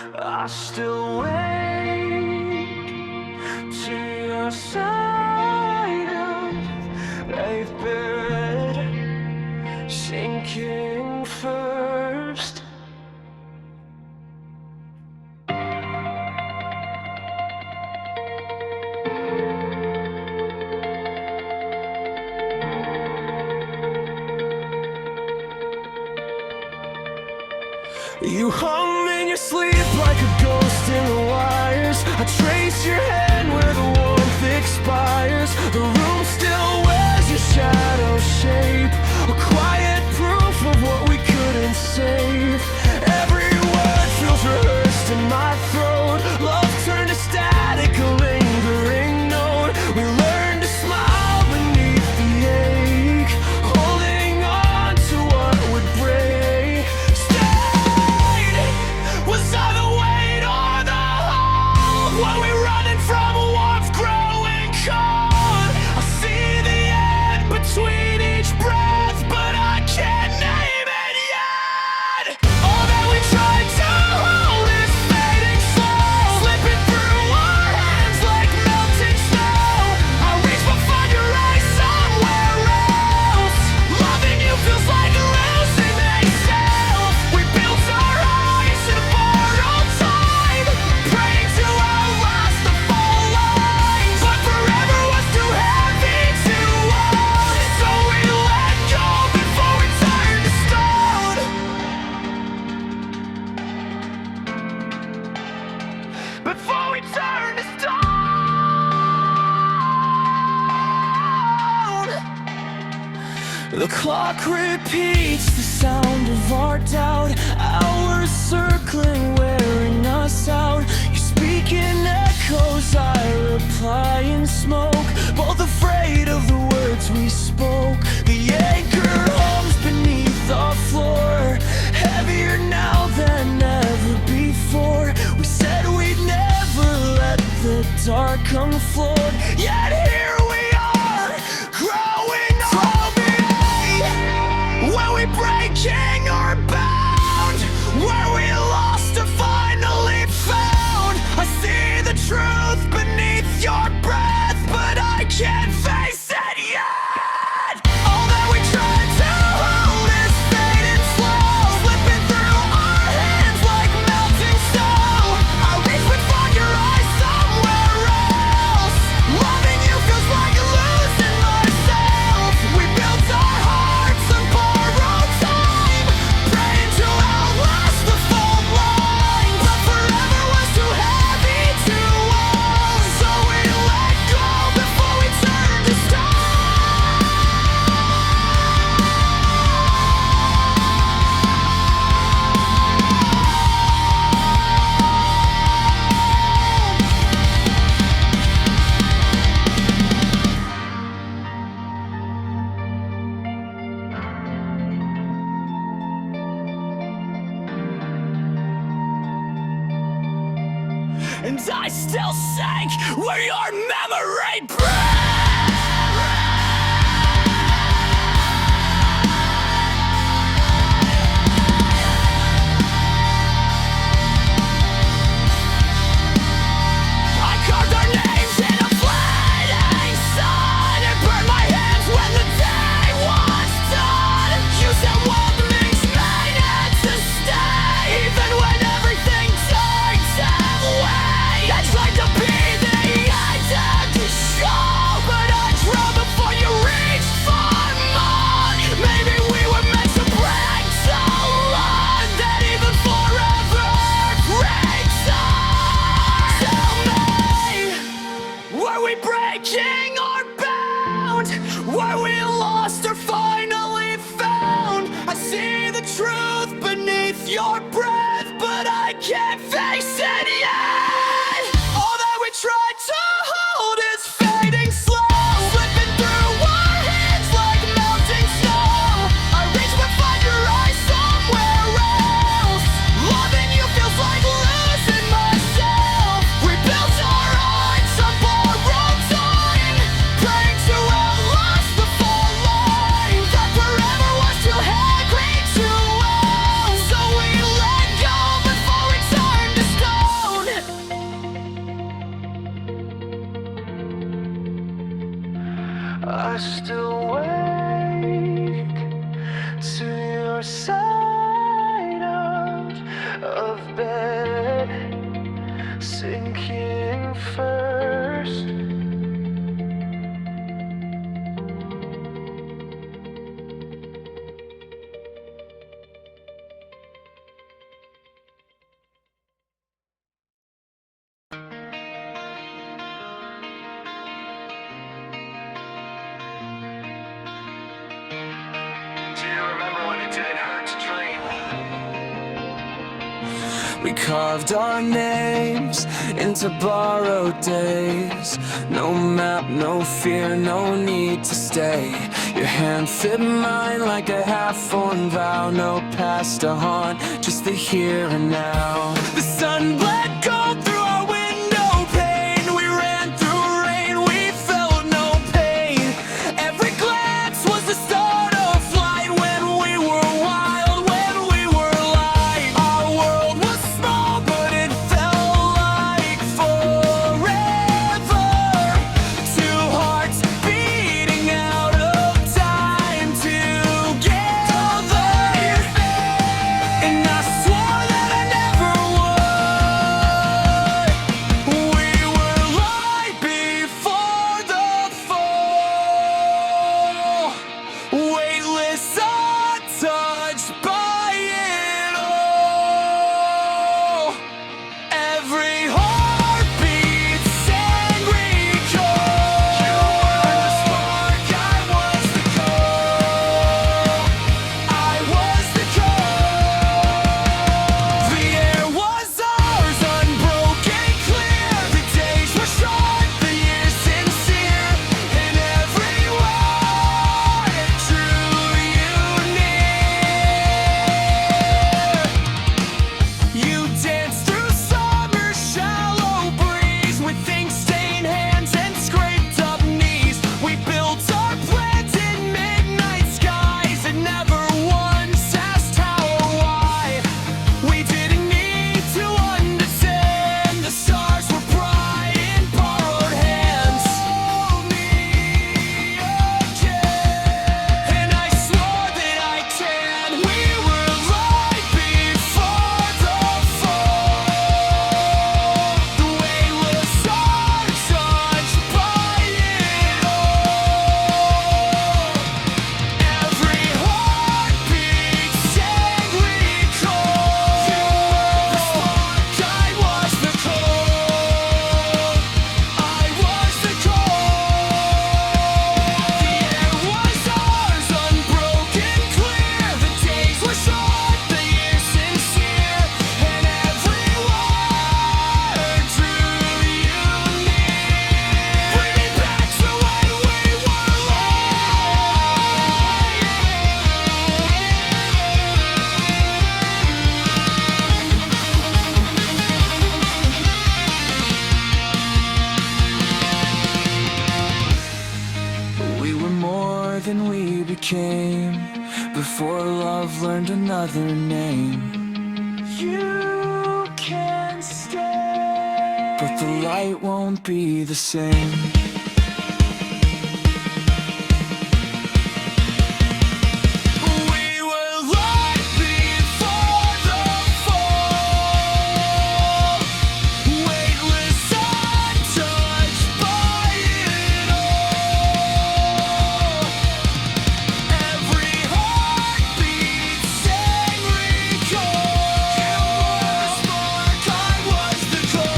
I still wait to your side of eighth bed, sinking first. You hum in your sleep like a ghost in the wires. I trace your hand where the warmth expires. The room still wears your shadow shape, a quiet proof of what we couldn't save. Every word feels rehearsed in my throat. Love turned to static, a lingering note. We learned to smile beneath the ache, holding on to what would break. Was I the weight or the hold? Were we running from a warmth growing cold? I see the end between each breath, but I can't name it yet. All that we tried to hold is fading slow, slipping through our hands like melting snow. I reach but find your eyes somewhere else. Loving you feels like losing myself. We built our eyes in borrowed time, praying to outlast the fall lines. But forever was too heavy to hold, so we let go before we turned to stone. Before we turned to stone. The clock repeats the sound of our doubt, hours circling, wearing us out. You speak in echoes, I reply in smoke, both afraid of the words we spoke. The anchor hums beneath the floor, heavier now than ever before. We said we'd never let the dark unfold, yet here we are, growing old. Were we breaking or bound? Were we lost or finally found? I see the truth beneath your breath, but I can't face it yet. All that we tried to hold is fading slow, slipping through our hands like melting snow. I reach but find your eyes somewhere else. Loving you feels like losing myself. We built our hearts on borrowed time, praying to outlast the fault line. But forever was too heavy to hold, so we let go before we turned to stone. And I still sank where your memory breathed. I carved our names in a fleeting sun and burned my hands when the day was done. You said welcoming's made to stay, even when everything turns away. I tried to be the end of the show, but I drowned before you reached for mine. Maybe we were meant to break so long that even forever breaks us. Tell me, were we breaking or bound? Were we lost or finally found? I see the truth beneath your breath, but I can't face it yet. All that we tried to hold is fading slow, slipping through our hands like melting snow. I reach but find your eyes somewhere else. Loving you feels like losing myself. We built our hearts on borrowed time, praying to outlast the fall line. That forever was too heavy to hold, so we let go before we turned to stone. We carved our names into borrowed days. No map, no fear, no need to stay. Your hand fit mine like a half-formed vow. No past to haunt, just the here and now. The sun bled gold through our window pane. We ran through rain, we felt no pain. Every glance was the start of flight. When we were wild, when we were light. Our world was small, but it felt like forever. Two hearts beating out of time together. And I swore that I never would. We were light before the fall. Weightless, untouched by it all. Every heartbeat sang recall. You were the spark, I was the coal. I was the coal. The air was ours, unbroken, clear. The days were short, the years sincere. And every word drew you near. You danced through summer's shallow breeze with ink-stained hands and scraped up knees. We built our plans in midnight skies and never once asked how or why. We didn't need to understand. The stars were bright in borrowed hands. Hold me again, and I swore that I can. We were light before the fall. The weightless, untouched by it all. Every heartbeat sang recall. You were the spark, I was the coal. I was the coal. The air was ours, unbroken, clear. The days were short, the years sincere. And every word drew you near. Bring me back to when we were We were more than we became before love learned another name. You can stay, but the light won't be the same. We were light before the fall. Weightless, untouched by it all. Every heartbeat sang recall. You were the spark, I was the coal.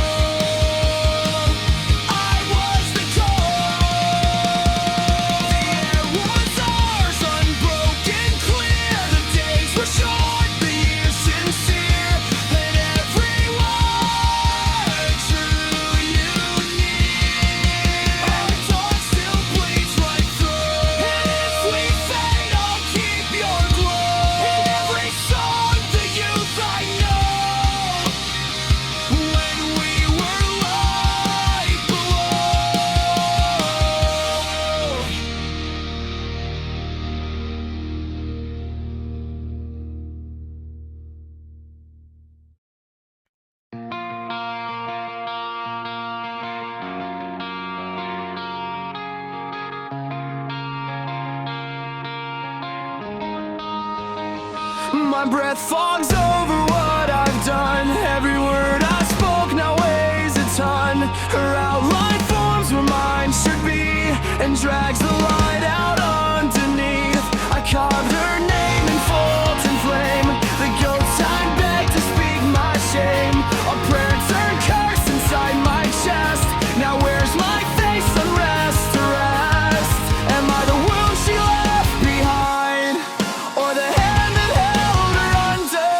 I was the coal. The air was ours, unbroken, clear. The days were short, the years sincere. And every word drew you near. Our dawn still bleeds right through. And if we fade, I'll keep your glow. In every song, the youth I know. When we were light below. My breath fogs over what I've done. Every word I spoke now weighs a ton. Her outline forms where mine should be and drags the light out underneath. I carved her name in molten flame. The ghost time begged to speak my shame. A prayer turned curse inside my chest. Now where's my face unrest to rest? Am I the wound she left behind, or the hand that held her under?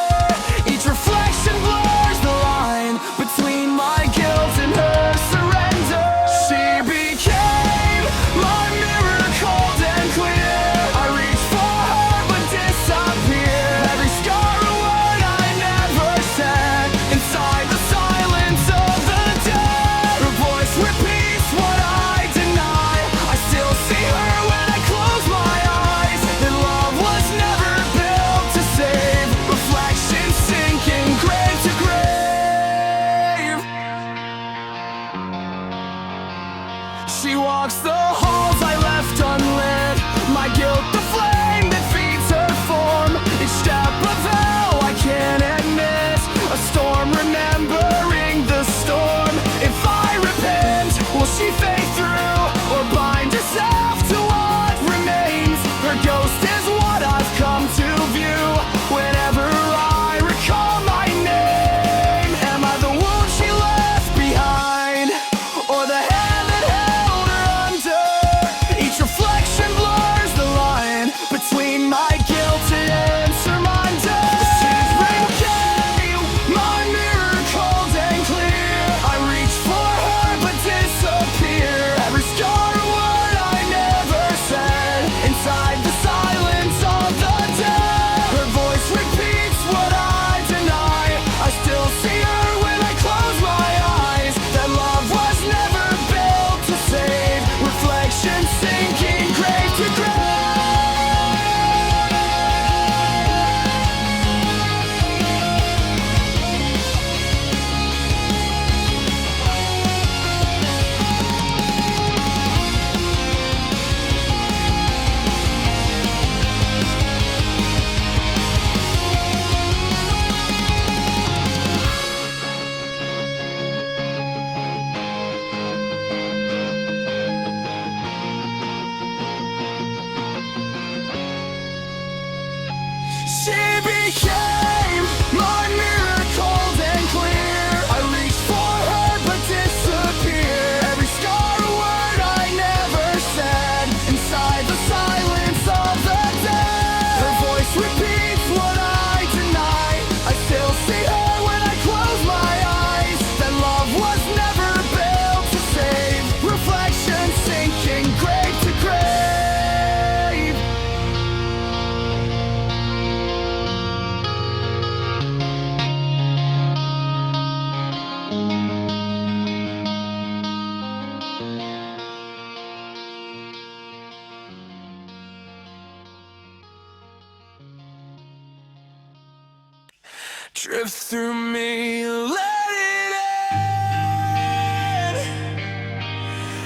Drift through me, let it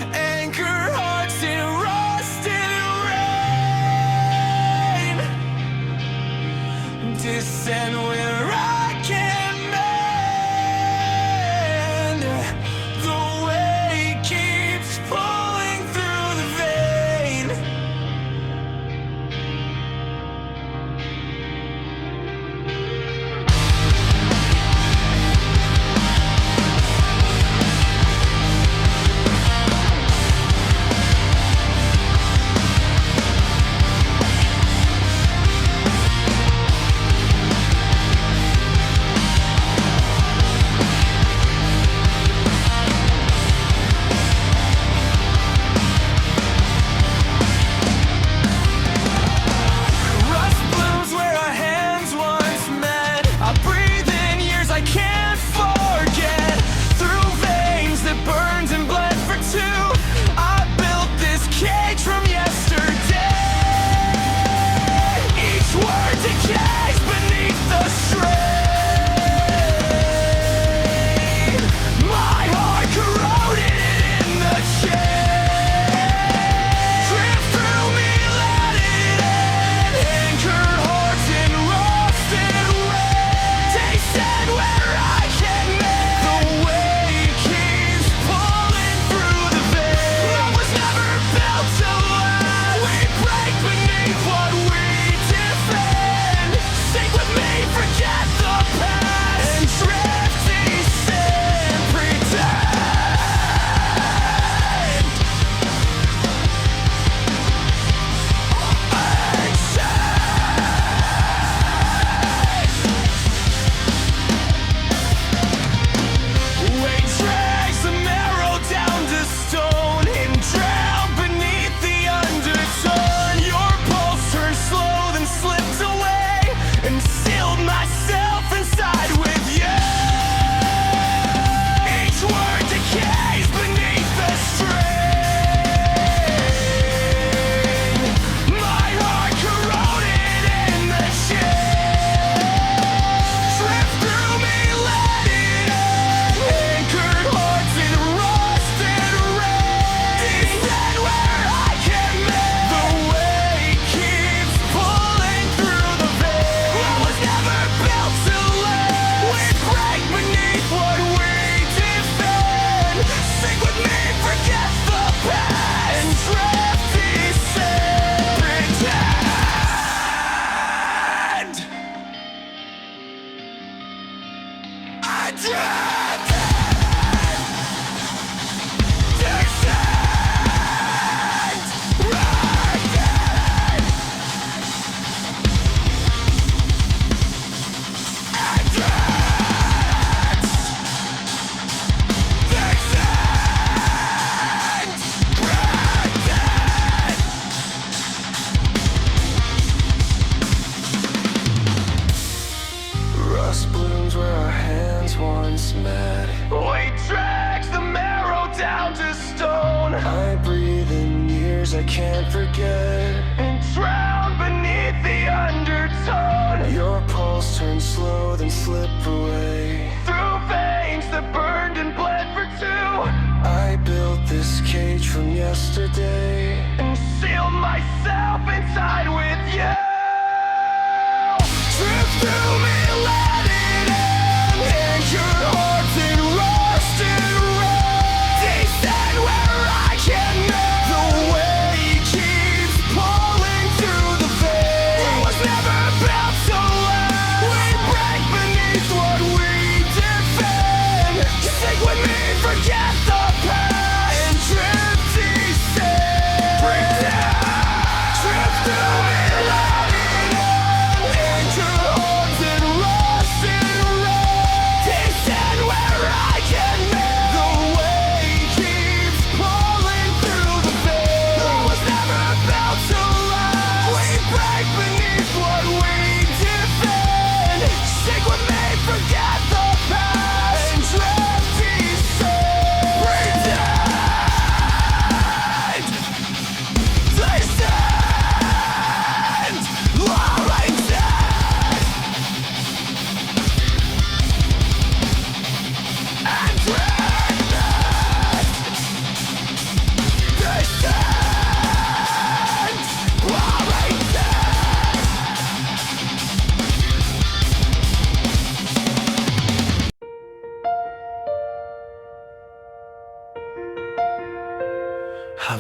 in. Anchor hearts in rusted rain. Descend where I can mend. The weight keeps pulling through the vein. I can't forget, and drown beneath the undertone. Your pulse turns slow, then slip away through veins that burned and bled for two. I built this cage from yesterday and sealed myself inside with you. Drift through me, let it in. Anchor hearts in rusted rain. Descend where I can know. Forget the past and drift descend.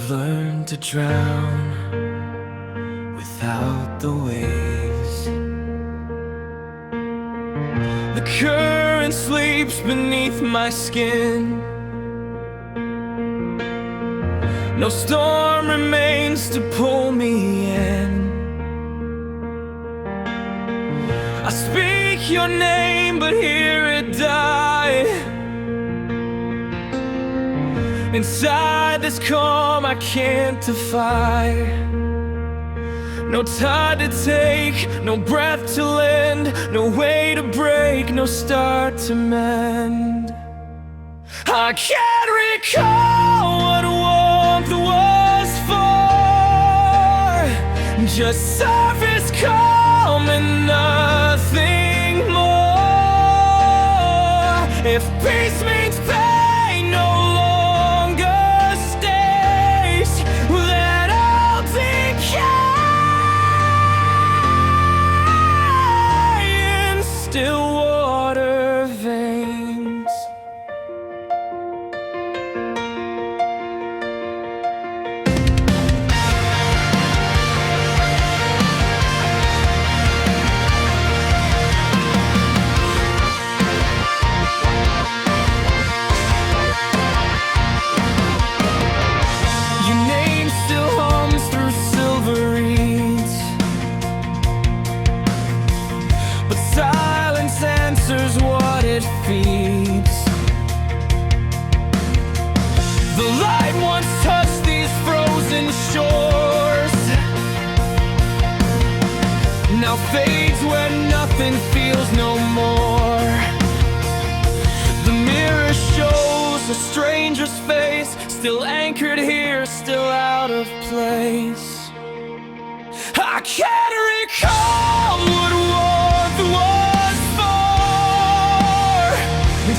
I've learned to drown without the waves. The current sleeps beneath my skin. No storm remains to pull me in. I speak your name, but hear it die. Inside this calm I can't defy. No tide to take, no breath to lend, no way to break, no start to mend. I can't recall what warmth was for. Just surface calm and nothing more. If peace means pain no longer stays, then I'll decay in Stillwater veins. Silence answers what it feeds. The light once touched these frozen shores, now fades where nothing feels no more. The mirror shows a stranger's face, still anchored here, still out of place. I can't recall what was for.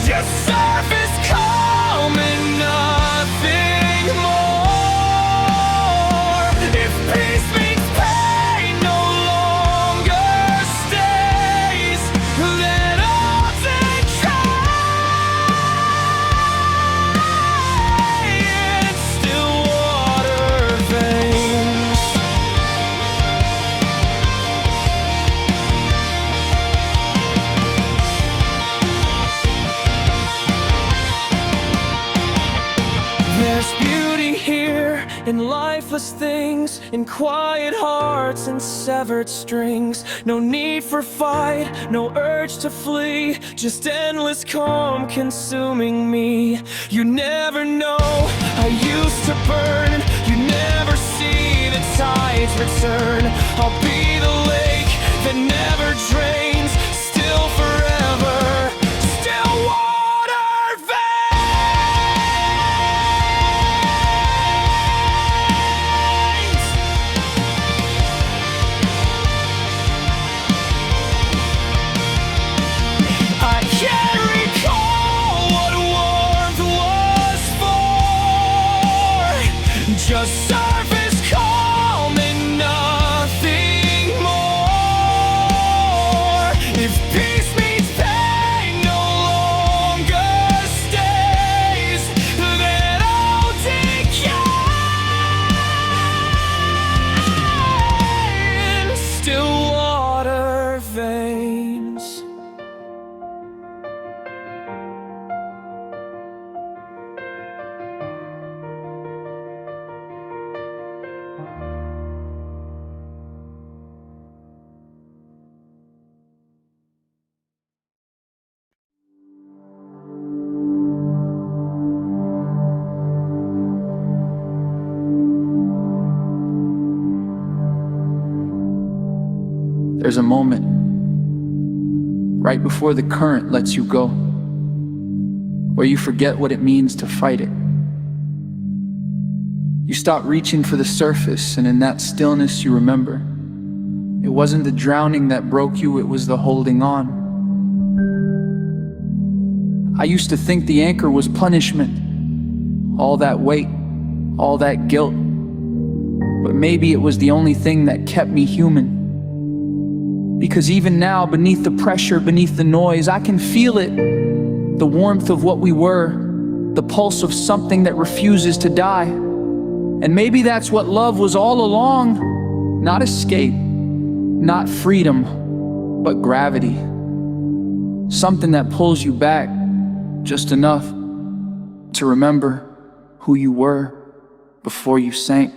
Just surface calm and nothing more. If peace means pain no longer stays, then I'll decay in Stillwater veins. There's beauty here in lifeless things, in quiet hearts and severed strings. No need for fight, no urge to flee, just endless calm consuming me. You never know, I used to burn. You never see the tides return. I'll be the lake that never drains, still forever. Just surface calm and nothing more. If peace means pain no longer stays, then I'll decay in Stillwater veins. There's a moment right before the current lets you go, where you forget what it means to fight it. You stop reaching for the surface, and in that stillness you remember, it wasn't the drowning that broke you, it was the holding on. I used to think the anchor was punishment, all that weight, all that guilt, but maybe it was the only thing that kept me human. Because even now, beneath the pressure, beneath the noise, I can feel it. The warmth of what we were, the pulse of something that refuses to die. And maybe that's what love was all along. Not escape, not freedom, but gravity. Something that pulls you back just enough to remember who you were before you sank.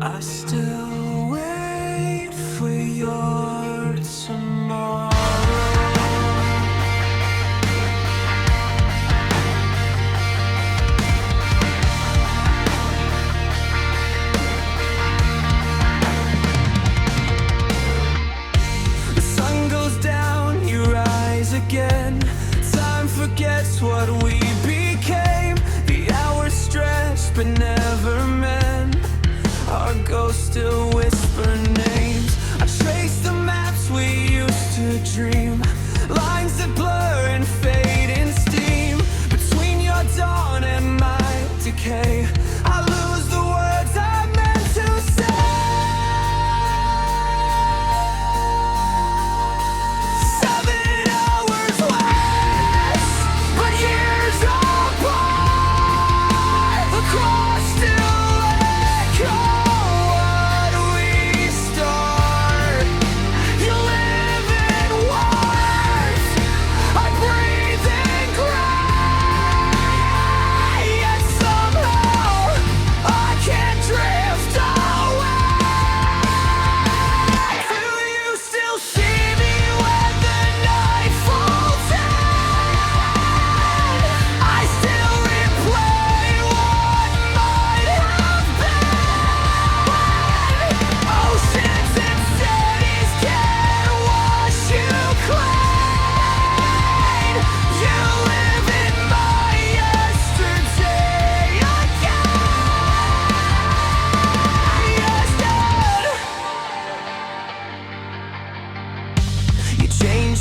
I still wait for your tomorrow. The sun goes down, you rise again. Time forgets what we became. The hours stretch but never mend. Our ghosts still whisper names. I trace the maps we used to dream. Lines that blur and fade in steam. Between your dawn and my decay, I lose the words I meant to say. 7 hours west, but years apart. The cross still echoes.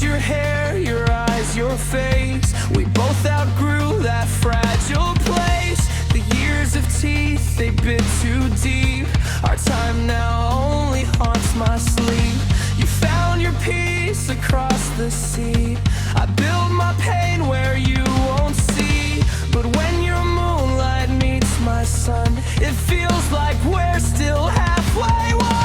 Your hair, your eyes, your face. We both outgrew that fragile place. The years of teeth, they bit too deep. Our time now only haunts my sleep. You found your peace across the sea. I build my pain where you won't see. But when your moonlight meets my sun, it feels like we're still halfway. Away.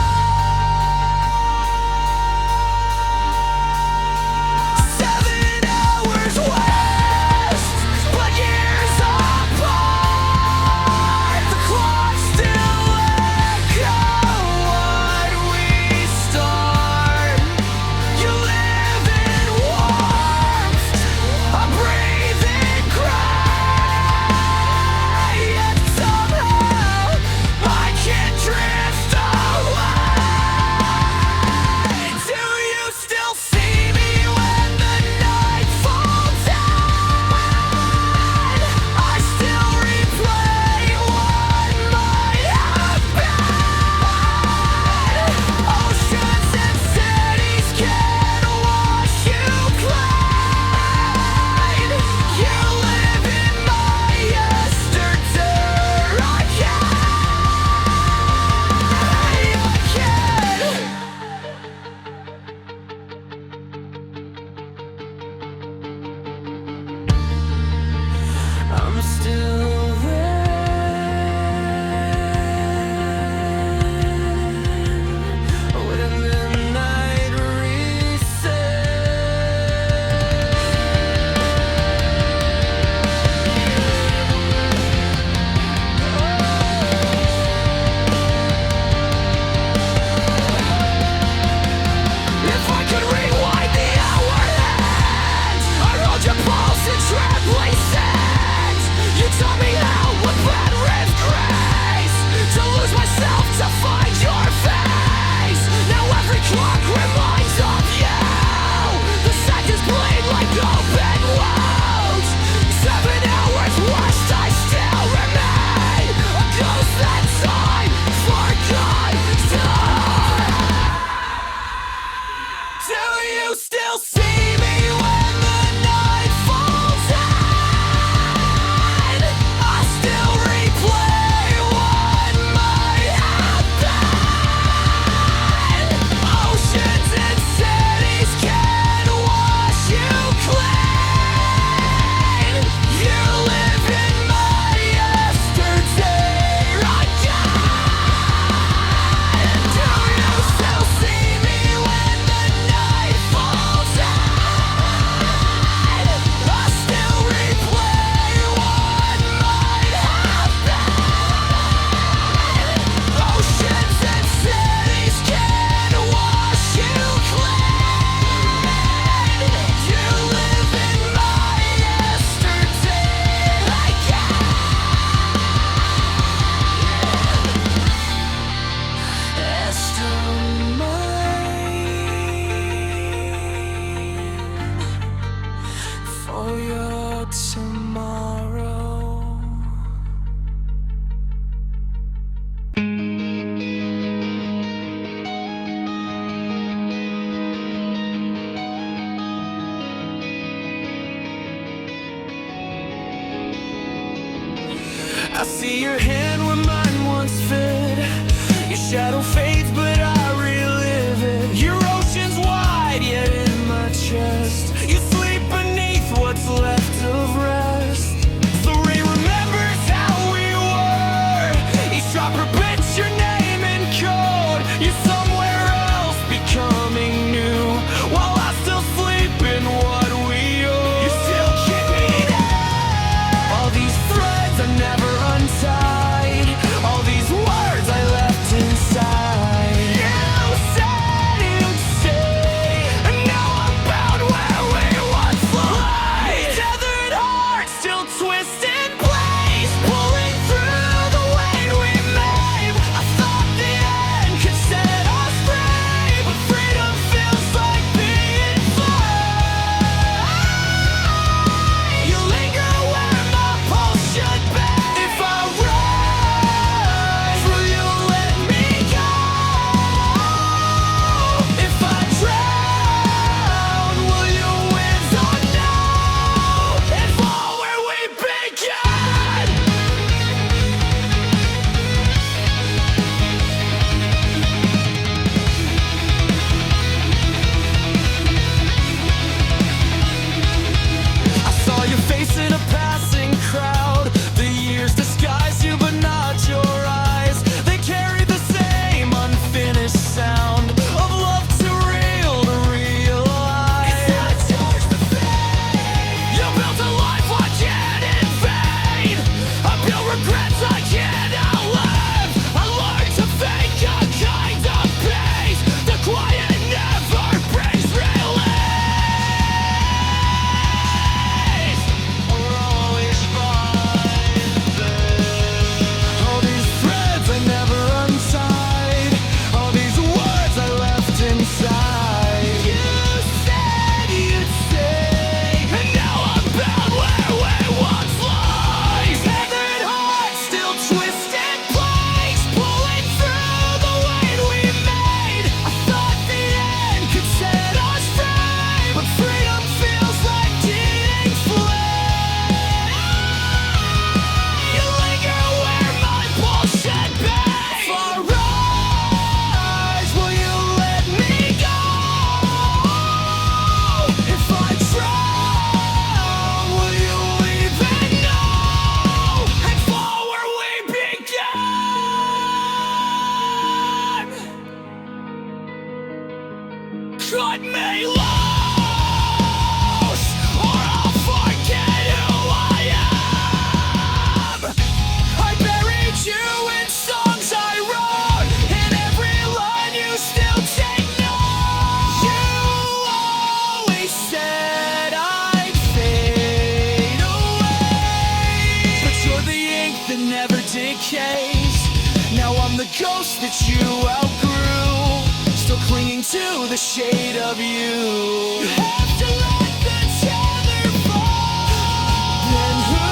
cut me loose, or I'll forget who I am. I buried you in songs I wrote, in every line you still take note. You always said I'd fade away, but you're the ink that never decays. Now I'm the ghost that you outgrew, still clinging to the shade of you. You have to let the tether fall. Then who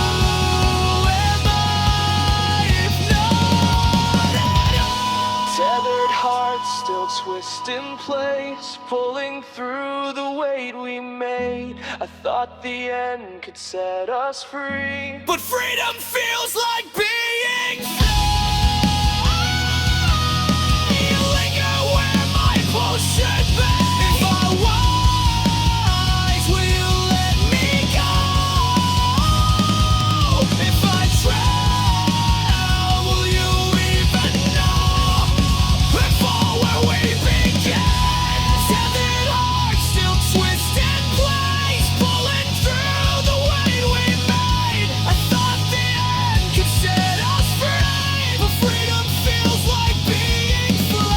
am I if not at all? Tethered hearts still twist in place, pulling through the weight we made. I thought the end could set us free, but freedom feels like being free. Should be. If I was, will you let me go? If I drown, will you even know? Before where we began, tethered hearts still twist in place, pulling through the weight we made. I thought the end could set us free, but freedom feels like being free.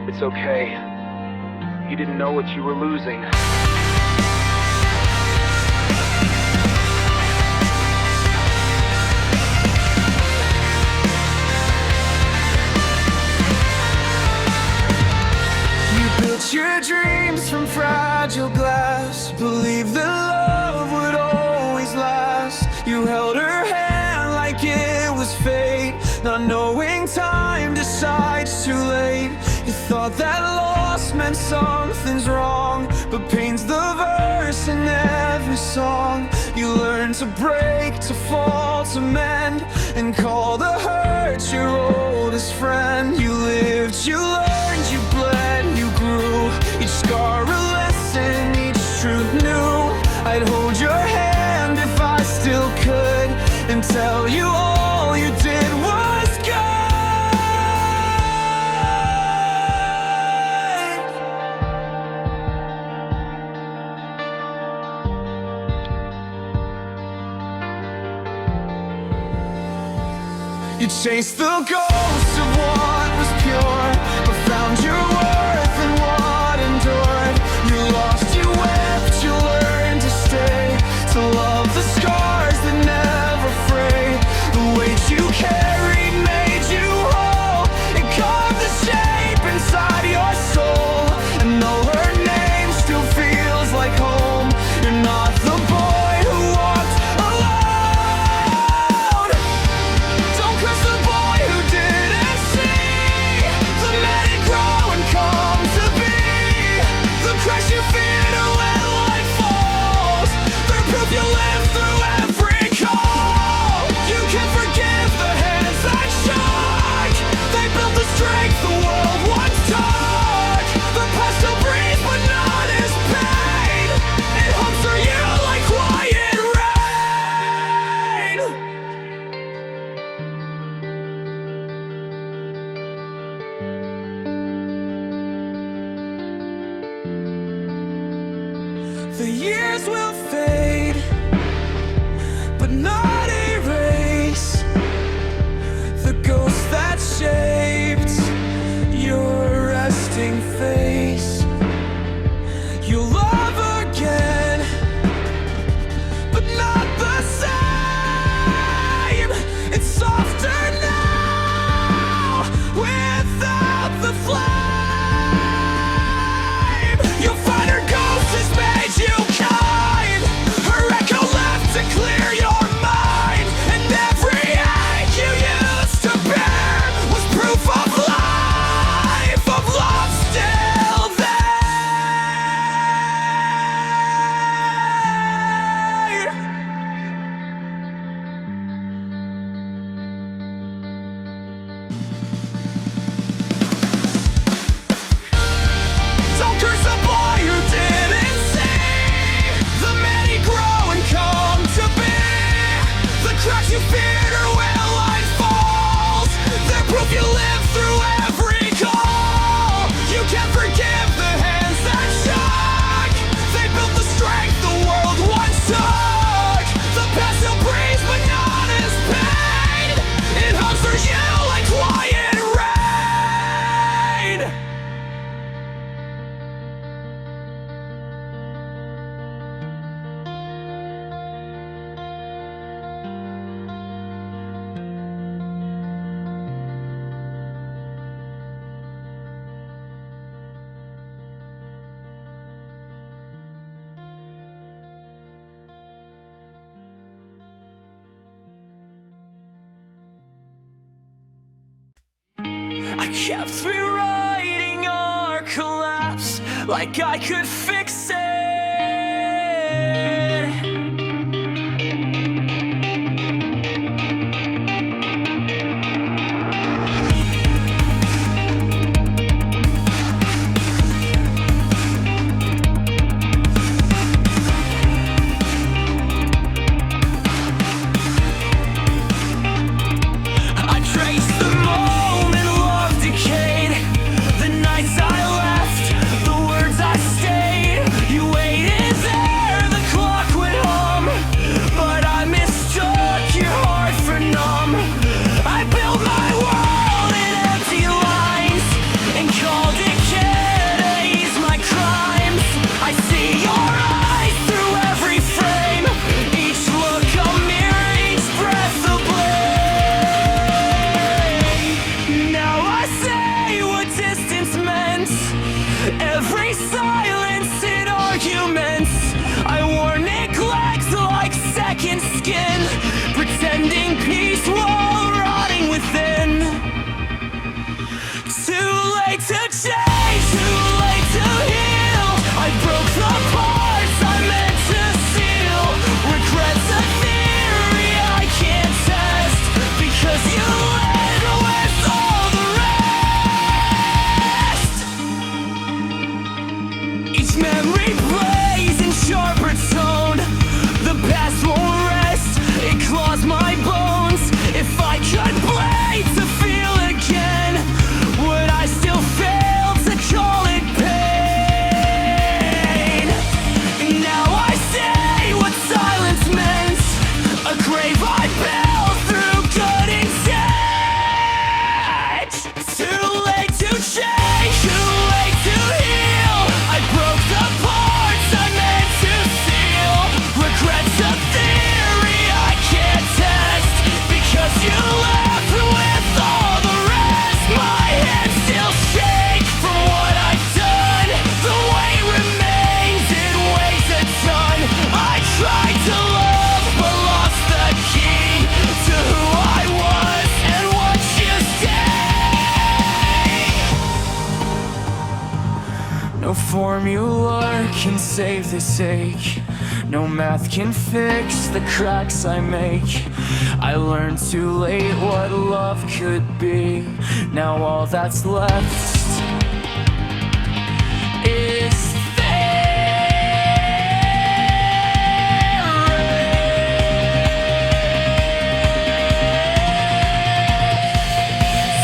It's okay. You didn't know what you were losing. You built your dreams from fragile glass, believed that love would always last. You held her hand like it was fate, not knowing time decides too late. You thought that loss meant something's wrong, but pain's the verse in every song. You learned to break, to fall, to mend, and call the hurt your oldest friend. You lived, you learned, you bled, you grew, each scar a lesson, each truth new. I'd hold your hand if I still could, and tell you all you did was good. You chased the ghost of what was pure, but found your worth in what endured. You lost, you wept, you learned to stay, to love the scars that never fray. The weight you carried made you whole, it carved the shape inside your soul. And though her name still feels like home, you're not the boy who walked alone. Don't curse the boy who did kept rewriting our collapse like I could fix it. Every silence in arguments, I wore neglect like second skin, pretending peace while rotting within. Too late to change, too late to heal. I broke the parts I meant to seal. Regrets a theory I can't test, because you led with all the rest. Each memory plays in sharper tone. The past won't rest, it claws my bones. If I could bleed to feel again, would I still fail to call it pain? Now I say what silence meant, a grave I built through good intent. Too late to change, too late to heal. I broke the parts I meant to seal. Regrets a theory I can't test, because you left with all the rest. My hands still shake from what I've done. The weight remains, it weighs a ton. I tried to love but lost the key to who I was and what you say. No formula can save this ache. No math can fix the cracks I make. I learned too late what love could be. Now all that's left is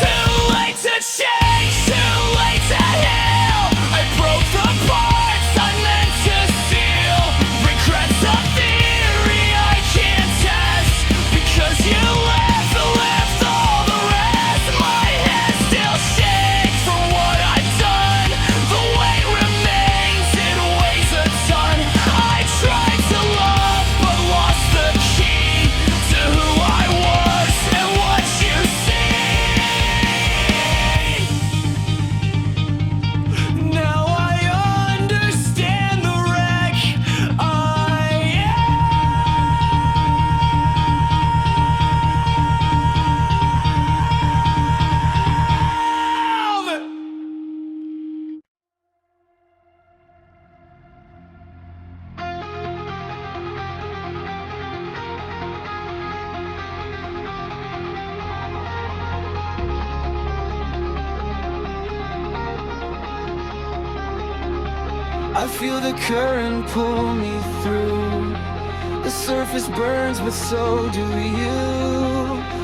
too late to change, too late to heal. I broke the parts I meant to seal. Regrets a theory I can't test, because you left all the rest. My hands still shake from what I've done. The weight remains, it weighs a ton. I tried to love but lost the key to who I was and what you see. Now I understand the wreck I am. I feel the current pull me through. The surface burns, but so do you.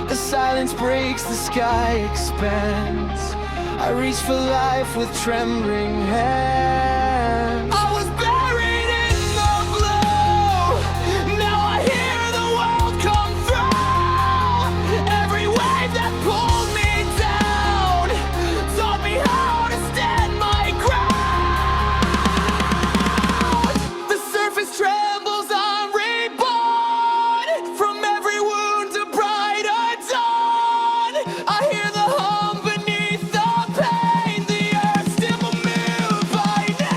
The silence breaks, the sky expands. I reach for life with trembling hands. I was buried in the blue. Now I hear the world come through. Every wave that pulled me down taught me how to stand my ground. The surface trembles, I'm reborn. From every wound to brighter dawn, I hear the hum beneath the pain. The earth still will move by now.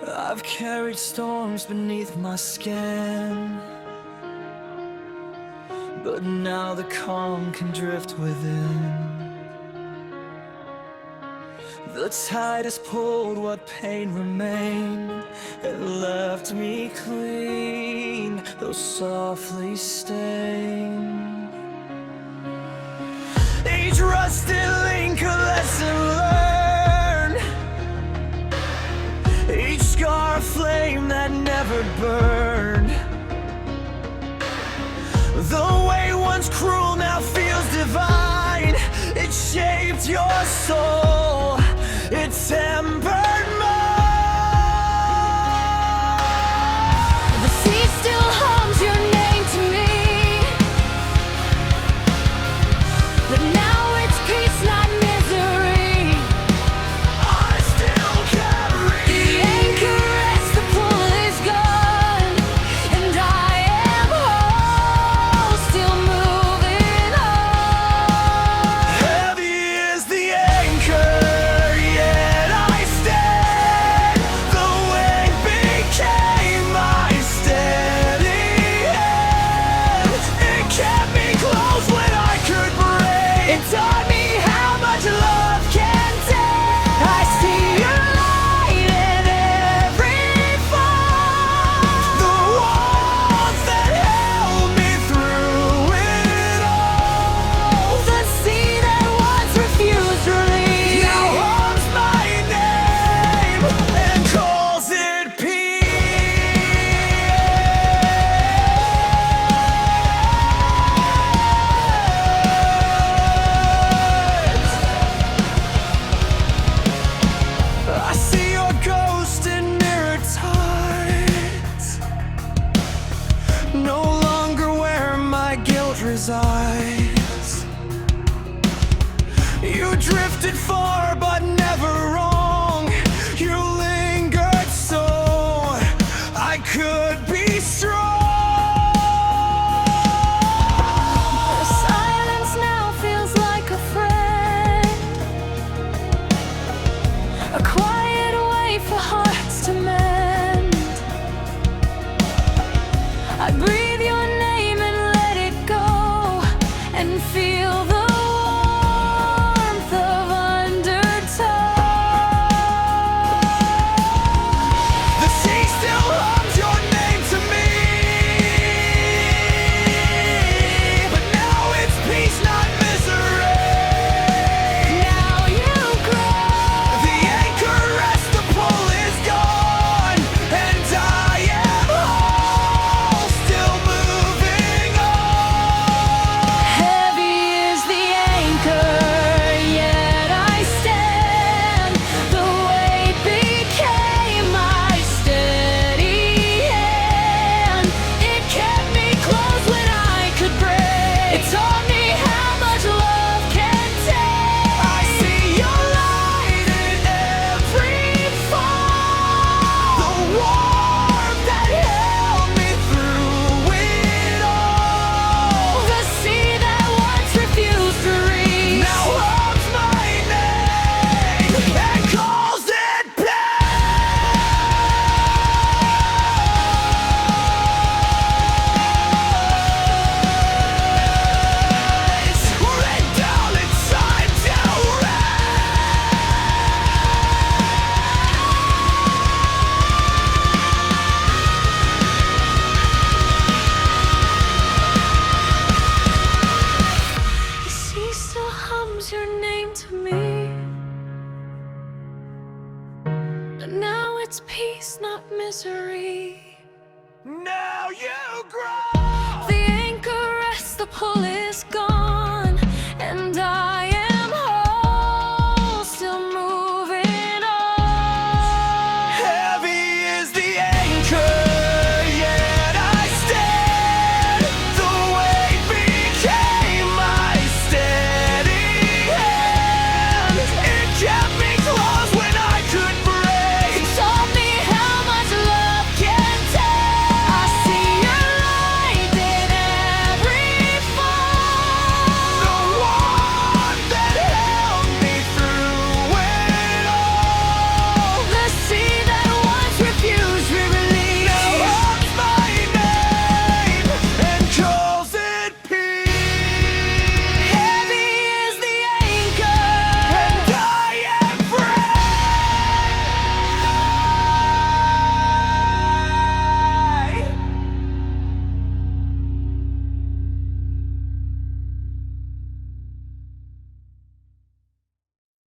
I've carried storms beneath my skin, but now the calm can drift within. The tide has pulled what pain remained and left me clean, though softly stained. Each rusted link a lesson learned, each scar a flame that never burned. The way once cruel now feels divine. It shaped your soul, it tempered mine. The sea still hums your name to me, but now it's peace, not misery. I still carry the anchor as the pull is gone, and I am whole, still moving on. Heavy is the anchor, yet I stand. The weight became my steady hand. It kept me close when I could break. It taught me how much love can take. I see your light in every fall, the walls that held me through it all. The sea that once refused release now hums my name and calls it I see your ghost in mirror tides, no longer where my guilt resides. You drifted far but never wrong. You lingered so I could be strong. The silence now feels like a friend, a quiet way for hearts to mend. I breathe your name and let it go, and feel the warmth of undertow. The sea still hums your name to me, but now it's peace, not misery. Now you grow. The anchor rests, the pull is gone, and I am whole, still moving on. Heavy is the anchor, yet I stand. The weight became my steady hand. It kept me close when I could break. It taught me how much love can take. I see your light in every fall, the warmth that held me through it all. The sea that once refused to reach now hums my name and calls it paradise. Written down in time to The sea still hums your name to me, and now it's peace, not misery. Now you grow. The anchor rests, the pull